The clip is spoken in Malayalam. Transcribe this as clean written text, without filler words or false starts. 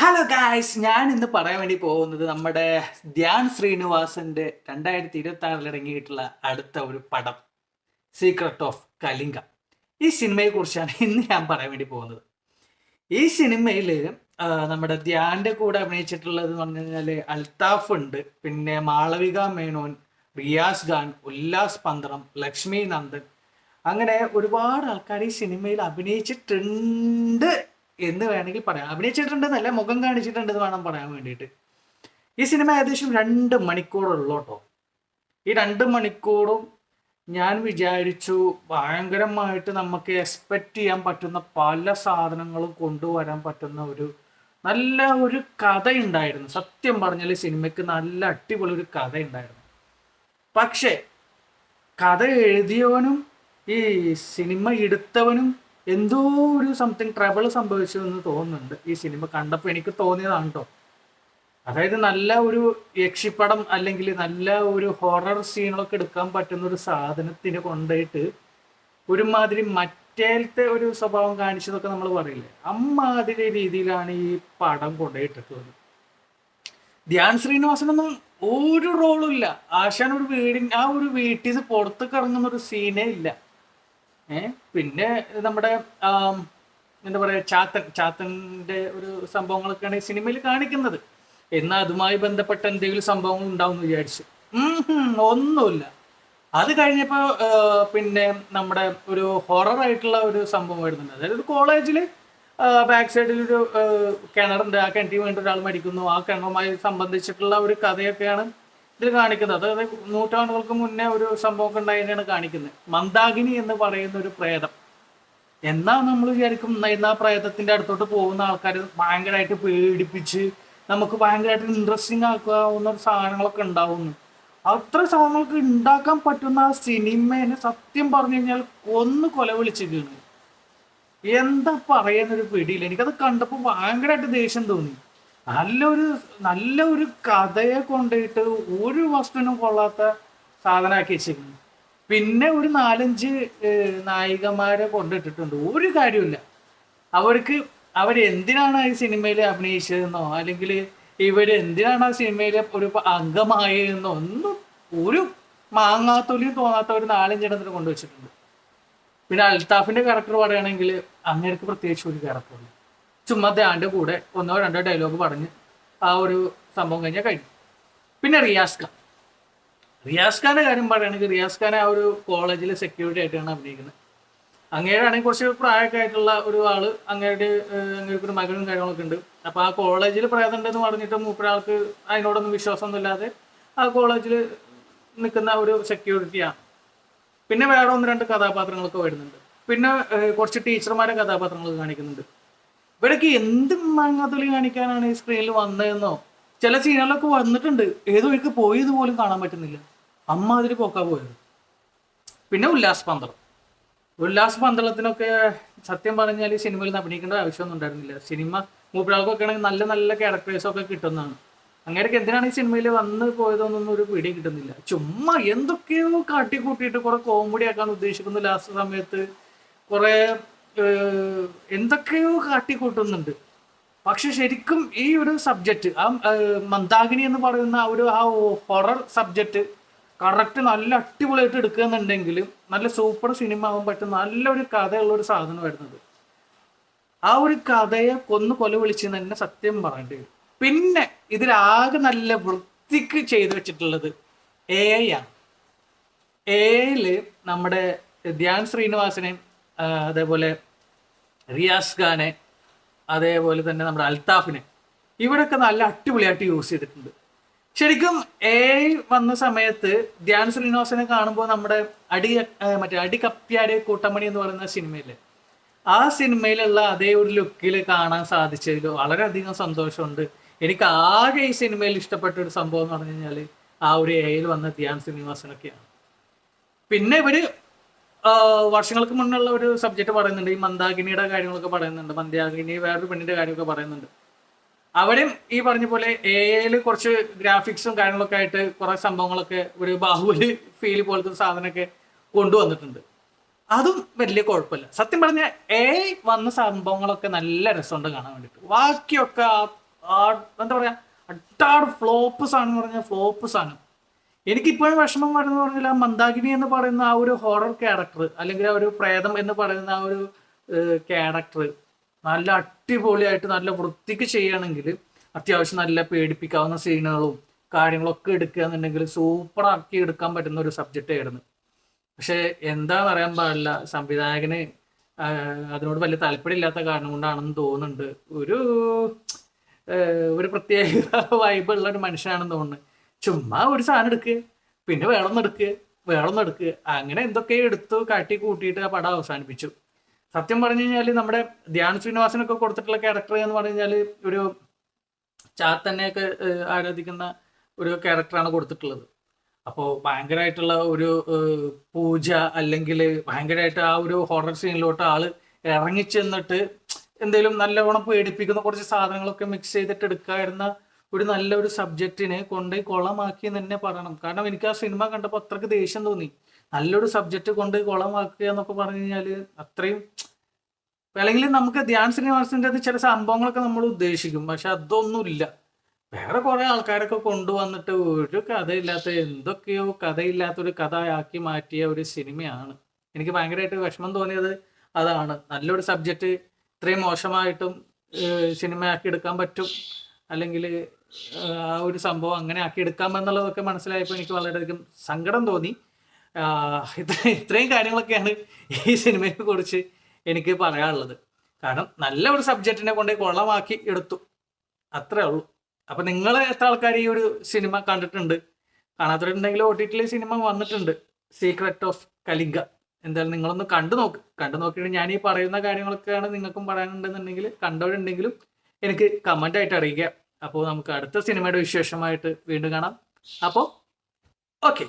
ഹലോ ഗായ്സ്, ഞാൻ ഇന്ന് പറയാൻ വേണ്ടി പോകുന്നത് നമ്മുടെ ധ്യാൻ ശ്രീനിവാസന്റെ 2026 ഇറങ്ങിയിട്ടുള്ള അടുത്ത ഒരു പടം സീക്രട്ട് ഓഫ് കലിംഗ. ഈ സിനിമയെ കുറിച്ചാണ് ഇന്ന് ഞാൻ പറയാൻ വേണ്ടി പോകുന്നത്. ഈ സിനിമയിൽ നമ്മുടെ ധ്യാന്റെ കൂടെ അഭിനയിച്ചിട്ടുള്ളത് എന്ന് പറഞ്ഞു കഴിഞ്ഞാൽ അൽത്താഫ് ഉണ്ട്, പിന്നെ മാളവിക മേനോൻ, റിയാസ് ഖാൻ, ഉല്ലാസ് പന്ത്രം, ലക്ഷ്മി നന്ദൻ, അങ്ങനെ ഒരുപാട് ആൾക്കാർ ഈ സിനിമയിൽ അഭിനയിച്ചിട്ടുണ്ട് എന്ന് വേണമെങ്കിൽ പറയാം. അഭിനയിച്ചിട്ടുണ്ടെന്നല്ല, മുഖം കാണിച്ചിട്ടുണ്ടെന്ന് വേണം പറയാൻ വേണ്ടിയിട്ട്. ഈ സിനിമ ഏകദേശം 2 മണിക്കൂറുള്ളൂ കേട്ടോ. ഈ 2 മണിക്കൂറും ഞാൻ വിചാരിച്ചു ഭയങ്കരമായിട്ട് നമുക്ക് എക്സ്പെക്റ്റ് ചെയ്യാൻ പറ്റുന്ന പല സാധനങ്ങളും കൊണ്ടുവരാൻ പറ്റുന്ന ഒരു നല്ല ഒരു കഥ ഉണ്ടായിരുന്നു. സത്യം പറഞ്ഞാൽ സിനിമയ്ക്ക് നല്ല അടിപൊളി ഒരു കഥ ഉണ്ടായിരുന്നു. പക്ഷേ കഥ എഴുതിയവനും ഈ സിനിമ എടുത്തവനും എന്തോ ഒരു സംതിങ് ട്രബിൾ സംഭവിച്ചു എന്ന് തോന്നുന്നുണ്ട്. ഈ സിനിമ കണ്ടപ്പോൾ എനിക്ക് തോന്നിയതാണ് കേട്ടോ. അതായത് നല്ല ഒരു യക്ഷിപ്പടം അല്ലെങ്കിൽ നല്ല ഒരു ഹൊറർ സീനുകളൊക്കെ എടുക്കാൻ പറ്റുന്ന ഒരു സാധനത്തിന് കൊണ്ടുപോയിട്ട് ഒരുമാതിരി മറ്റേലത്തെ ഒരു സ്വഭാവം കാണിച്ചതൊക്കെ നമ്മൾ പറയില്ലേ, അമ്മാതിരി രീതിയിലാണ് ഈ പടം കൊണ്ടുപോയിട്ടിട്ടുള്ളത്. ധ്യാൻ ശ്രീനിവാസനൊന്നും ഒരു റോളും ഇല്ല. ആശാൻ ആ ഒരു വീട്ടിൽ നിന്ന് പുറത്തേക്ക് ഇറങ്ങുന്ന ഒരു സീനേ ഇല്ല. പിന്നെ നമ്മുടെ എന്താ പറയുക, ചാത്തൻ്റെ ഒരു സംഭവങ്ങളൊക്കെയാണ് ഈ സിനിമയിൽ കാണിക്കുന്നത്. എന്നാൽ അതുമായി ബന്ധപ്പെട്ട എന്തെങ്കിലും സംഭവങ്ങൾ ഉണ്ടാവും എന്ന് വിചാരിച്ചു. ഒന്നുമില്ല. അത് കഴിഞ്ഞപ്പോൾ പിന്നെ നമ്മുടെ ഒരു ഹൊറർ ആയിട്ടുള്ള ഒരു സംഭവം വരുന്നുണ്ട്. അതായത് ഒരു കോളേജിൽ ബാക്ക് സൈഡിൽ ഒരു കിണറുണ്ട്, ആ കിണറ്റിൽ വേണ്ടി ഒരാൾ മരിക്കുന്നു. ആ കിണറുമായി സംബന്ധിച്ചിട്ടുള്ള ഒരു കഥയൊക്കെയാണ് ഇതിൽ കാണിക്കുന്നത്. അതായത് നൂറ്റാണ്ടുകൾക്ക് മുന്നേ ഒരു സംഭവമൊക്കെ ഉണ്ടായതിനാണ് കാണിക്കുന്നത്. മന്ദാകിനി എന്ന് പറയുന്ന ഒരു പ്രേതം. എന്നാ നമ്മൾ വിചാരിക്കും എന്നാ പ്രേതത്തിന്റെ അടുത്തോട്ട് പോകുന്ന ആൾക്കാർ ഭയങ്കരമായിട്ട് പേടിപ്പിച്ച് നമുക്ക് ഭയങ്കരമായിട്ട് ഇൻട്രസ്റ്റിംഗ് ആക്കാവുന്ന സാധനങ്ങളൊക്കെ ഉണ്ടാവുന്നു. അത്ര സാധനങ്ങൾക്ക് ഉണ്ടാക്കാൻ പറ്റുന്ന ആ സിനിമേനെ സത്യം പറഞ്ഞു കഴിഞ്ഞാൽ ഒന്ന് കൊല വിളിച്ചിരിക്കുന്നു. എന്താ പറയുന്നൊരു പിടിയില്ല. എനിക്കത് കണ്ടപ്പോൾ ഭയങ്കരമായിട്ട് ദേഷ്യം തോന്നി. നല്ല ഒരു കഥയെ കൊണ്ടുപോയിട്ട് ഒരു വസ്തുവിനും കൊള്ളാത്ത സാധനമാക്കി വെച്ചിരിക്കുന്നു. പിന്നെ ഒരു 4-5 നായികമാരെ കൊണ്ടിട്ടിട്ടുണ്ട്. ഒരു കാര്യമില്ല. അവരെന്തിനാണ് ഈ സിനിമയിൽ അഭിനയിച്ചതെന്നോ അല്ലെങ്കിൽ ഇവരെന്തിനാണ് ആ സിനിമയിൽ ഒരു അംഗമായതെന്നോ ഒന്നും ഒരു മാങ്ങാത്തൊലിയും തോന്നാത്ത ഒരു 4-5 എണ്ണത്തിന് കൊണ്ടുവച്ചിട്ടുണ്ട്. പിന്നെ അൽത്താഫിന്റെ ക്യാരക്ടർ പറയുകയാണെങ്കിൽ അങ്ങേർക്ക് പ്രത്യേകിച്ച് ഒരു ക്യാരക്ടറുണ്ട്. ചുമ്മാ ധ്യാൻ്റെ കൂടെ 1-2 ഡയലോഗ് പറഞ്ഞ് ആ ഒരു സംഭവം കഴിഞ്ഞാൽ കഴിഞ്ഞു. പിന്നെ റിയാസ് ഖാൻ്റെ കാര്യം പറയുകയാണെങ്കിൽ റിയാസ് ഖാൻ ആ ഒരു കോളേജിൽ സെക്യൂരിറ്റി ആയിട്ടാണ് അഭിനയിക്കുന്നത്. അങ്ങേരാണെങ്കിൽ കുറച്ച് പ്രായമൊക്കെ ആയിട്ടുള്ള ഒരു ആള്, അങ്ങേർക്ക് ഒരു മകനും കാര്യങ്ങളൊക്കെ ഉണ്ട്. അപ്പോൾ ആ കോളേജിൽ പ്രേതമുണ്ടെന്ന് പറഞ്ഞിട്ട് മൂപ്പരാൾക്ക് അതിനോടൊന്നും വിശ്വാസമൊന്നും ഇല്ലാതെ ആ കോളേജിൽ നിൽക്കുന്ന ഒരു സെക്യൂരിറ്റിയാണ്. പിന്നെ വേറെ 1-2 കഥാപാത്രങ്ങളൊക്കെ വരുന്നുണ്ട്. പിന്നെ കുറച്ച് ടീച്ചർമാരെ കഥാപാത്രങ്ങൾ കാണിക്കുന്നുണ്ട്. ഇവരൊക്കെ എന്ത് മാങ്ങാത്തൊലി കാണിക്കാനാണ് ഈ സ്ക്രീനിൽ വന്നതെന്നോ. ചില സീനുകളൊക്കെ വന്നിട്ടുണ്ട്, ഏതോ വഴിക്ക് പോയത് പോലും കാണാൻ പറ്റുന്നില്ല. അമ്മാതിരി പോക്കാ പോയത്. പിന്നെ ഉല്ലാസ് പന്തളത്തിനൊക്കെ സത്യം പറഞ്ഞാൽ ഈ സിനിമയിൽ നിന്ന് അഭിനയിക്കേണ്ട ആവശ്യമൊന്നും ഉണ്ടായിരുന്നില്ല. സിനിമ മൂപ്പരാൾക്കൊക്കെ ആണെങ്കിൽ നല്ല നല്ല ക്യാരക്ടേഴ്സൊക്കെ കിട്ടുന്നതാണ്. അങ്ങനെയൊക്കെ എന്തിനാണ് ഈ സിനിമയിൽ വന്ന് പോയതൊന്നും ഒരു പിടി കിട്ടുന്നില്ല. ചുമ്മാ എന്തൊക്കെയോ കാട്ടിക്കൂട്ടിയിട്ട് കുറെ കോമഡി ആക്കാൻ ഉദ്ദേശിക്കുന്നു. ലാസ്റ്റ് സമയത്ത് കുറെ എന്തൊക്കെയോ കാട്ടിക്കൂട്ടുന്നുണ്ട്. പക്ഷെ ശരിക്കും ഈ ഒരു സബ്ജക്റ്റ്, ആ മന്ദാകിനി എന്ന് പറയുന്ന ആ ഹൊറർ സബ്ജക്റ്റ് കറക്റ്റ് നല്ല അടിപൊളിയായിട്ട് എടുക്കുന്നുണ്ടെങ്കിൽ നല്ല സൂപ്പർ സിനിമ ആവാൻ പറ്റും. നല്ലൊരു കഥയുള്ള ഒരു സാധനം വരുന്നത്. ആ ഒരു കഥയെ കൊല വിളിച്ചെന്ന് തന്നെ സത്യം പറയേണ്ടി വരും. പിന്നെ ഇതിലാകെ നല്ല വൃത്തിക്ക് ചെയ്തു വെച്ചിട്ടുള്ളത് AI ആണ്. AI നമ്മുടെ ധ്യാൻ ശ്രീനിവാസനെ, അതേപോലെ റിയാസ് ഖാനെ, അതേപോലെ തന്നെ നമ്മുടെ അൽത്താഫിനെ, ഇവരൊക്കെ നല്ല അടിപൊളിയായിട്ട് യൂസ് ചെയ്തിട്ടുണ്ട്. ശരിക്കും AI വന്ന സമയത്ത് ധ്യാൻ ശ്രീനിവാസനെ കാണുമ്പോൾ നമ്മുടെ അടി കപ്പ്യാരെ കൂട്ടമണി എന്ന് പറയുന്ന സിനിമയില്ലേ, ആ സിനിമയിലുള്ള അതേ ഒരു ലുക്കിൽ കാണാൻ സാധിച്ചതിൽ വളരെയധികം സന്തോഷമുണ്ട്. എനിക്ക് ആകെ ഈ സിനിമയിൽ ഇഷ്ടപ്പെട്ട ഒരു സംഭവം എന്ന് പറഞ്ഞു കഴിഞ്ഞാൽ ആ ഒരു AI വന്ന ധ്യാൻ ശ്രീനിവാസനൊക്കെയാണ്. പിന്നെ ഇവര് വർഷങ്ങൾക്ക് മുന്നുള്ള ഒരു സബ്ജക്റ്റ് പറയുന്നുണ്ട്. ഈ മന്ദാകിനിയുടെ കാര്യങ്ങളൊക്കെ പറയുന്നുണ്ട്. മന്ദാകിനി വേറൊരു പെണ്ണിന്റെ കാര്യമൊക്കെ പറയുന്നുണ്ട്. അവരും ഈ പറഞ്ഞ പോലെ AI കുറച്ച് ഗ്രാഫിക്സും കാര്യങ്ങളൊക്കെ ആയിട്ട് കുറെ സംഭവങ്ങളൊക്കെ ഒരു ബാഹുബലി ഫീൽ പോലത്തെ സാധനമൊക്കെ കൊണ്ടുവന്നിട്ടുണ്ട്. അതും വലിയ കുഴപ്പമില്ല. സത്യം പറഞ്ഞ AI വന്ന സംഭവങ്ങളൊക്കെ നല്ല രസമുണ്ട് കാണാൻ വേണ്ടിയിട്ട്. ബാക്കിയൊക്കെ എന്താ പറയാ, അട്ടാട് ഫ്ലോപ്പ് സാധനം എന്ന് പറഞ്ഞാൽ ഫ്ലോപ്പ് സാധനം. എനിക്കിപ്പോഴും വിഷമം വരുന്ന പറഞ്ഞാൽ ആ മന്ദാകിനി എന്ന് പറയുന്ന ആ ഒരു ഹൊറർ ക്യാരക്ടർ, അല്ലെങ്കിൽ ആ ഒരു പ്രേതം എന്ന് പറയുന്ന ആ ഒരു ക്യാരക്ടർ നല്ല അടിപൊളിയായിട്ട് നല്ല വൃത്തിക്ക് ചെയ്യുകയാണെങ്കിൽ അത്യാവശ്യം നല്ല പേടിപ്പിക്കാവുന്ന സീനുകളും കാര്യങ്ങളൊക്കെ എടുക്കുക എന്നുണ്ടെങ്കിൽ സൂപ്പറാക്കി എടുക്കാൻ പറ്റുന്ന ഒരു സബ്ജക്റ്റ് ആയിരുന്നു. പക്ഷെ എന്താണെന്ന് അറിയാൻ പാടില്ല, സംവിധായകന് അതിനോട് വലിയ താല്പര്യമില്ലാത്ത കാരണം കൊണ്ടാണെന്ന് തോന്നുന്നുണ്ട്. ഒരു പ്രത്യേക വൈബുള്ള ഒരു മനുഷ്യനാണെന്ന് തോന്നുന്നു. ചുമ്മാ ഒരു സാധനം എടുക്കുക, പിന്നെ വേളൊന്നെടുക്കുക, അങ്ങനെ എന്തൊക്കെയോ എടുത്തു കാട്ടി കൂട്ടിയിട്ട് ആ പടം അവസാനിപ്പിച്ചു. സത്യം പറഞ്ഞു കഴിഞ്ഞാൽ നമ്മുടെ ധ്യാൻ ശ്രീനിവാസനൊക്കെ കൊടുത്തിട്ടുള്ള ക്യാരക്ടർ എന്ന് പറഞ്ഞു കഴിഞ്ഞാൽ ഒരു ചാത്തന്നെയൊക്കെ ആരാധിക്കുന്ന ഒരു ക്യാരക്ടറാണ് കൊടുത്തിട്ടുള്ളത്. അപ്പോൾ ഭയങ്കരമായിട്ടുള്ള ഒരു പൂജ, അല്ലെങ്കിൽ ഭയങ്കരമായിട്ട് ആ ഒരു ഹൊറർ സീനിലോട്ട് ആള് ഇറങ്ങിച്ചെന്നിട്ട് എന്തെങ്കിലും നല്ലവണ്ണം പേടിപ്പിക്കുന്ന കുറച്ച് സാധനങ്ങളൊക്കെ മിക്സ് ചെയ്തിട്ട് എടുക്കാതിരുന്ന ഒരു നല്ലൊരു സബ്ജക്റ്റിനെ കൊണ്ട് കുളമാക്കി എന്ന് തന്നെ പറയണം. കാരണം എനിക്ക് ആ സിനിമ കണ്ടപ്പോൾ അത്രയ്ക്ക് ദേഷ്യം തോന്നി. നല്ലൊരു സബ്ജക്റ്റ് കൊണ്ട് കുളമാക്കുക എന്നൊക്കെ പറഞ്ഞു കഴിഞ്ഞാൽ അത്രയും, അല്ലെങ്കിൽ നമുക്ക് ധ്യാൻ ശ്രീനിവാസന്റെ അത് ചില സംഭവങ്ങളൊക്കെ നമ്മൾ ഉദ്ദേശിക്കും, പക്ഷെ അതൊന്നുമില്ല. വേറെ കുറെ ആൾക്കാരൊക്കെ കൊണ്ടുവന്നിട്ട് ഒരു കഥയില്ലാത്ത എന്തൊക്കെയോ കഥയില്ലാത്തൊരു കഥയാക്കി മാറ്റിയ ഒരു സിനിമയാണ്. എനിക്ക് ഭയങ്കരമായിട്ട് വിഷമം തോന്നിയത് അതാണ്. നല്ലൊരു സബ്ജക്റ്റ് ഇത്രയും മോശമായിട്ടും സിനിമയാക്കി എടുക്കാൻ പറ്റും, അല്ലെങ്കിൽ ആ ഒരു സംഭവം അങ്ങനെ ആക്കി എടുക്കാമെന്നുള്ളതൊക്കെ മനസ്സിലായപ്പോൾ എനിക്ക് വളരെയധികം സങ്കടം തോന്നി. ഇത്രയും കാര്യങ്ങളൊക്കെയാണ് ഈ സിനിമയെ കുറിച്ച് എനിക്ക് പറയാനുള്ളത്. കാരണം നല്ല ഒരു സബ്ജക്റ്റിനെ കൊണ്ട് കൊള്ളമാക്കി എടുത്തു, അത്രേ ഉള്ളൂ. അപ്പൊ നിങ്ങൾ എത്ര ആൾക്കാർ ഈ ഒരു സിനിമ കണ്ടിട്ടുണ്ട്? കാണാത്തവരുണ്ടെങ്കിൽ OTT സിനിമ വന്നിട്ടുണ്ട്, സീക്രട്ട് ഓഫ് കലിംഗ. എന്തായാലും നിങ്ങളൊന്ന് കണ്ടു നോക്കിയിട്ട് ഞാൻ ഈ പറയുന്ന കാര്യങ്ങളൊക്കെയാണ് നിങ്ങൾക്കും പറയാനുണ്ടെന്നുണ്ടെങ്കിൽ കണ്ടവരുണ്ടെങ്കിലും എനിക്ക് കമന്റ് ആയിട്ട് അറിയിക്കുക. അപ്പോൾ നമുക്ക് അടുത്ത സിനിമയുടെ വിശേഷമായിട്ട് വീണ്ടും കാണാം. അപ്പോൾ ഓക്കെ.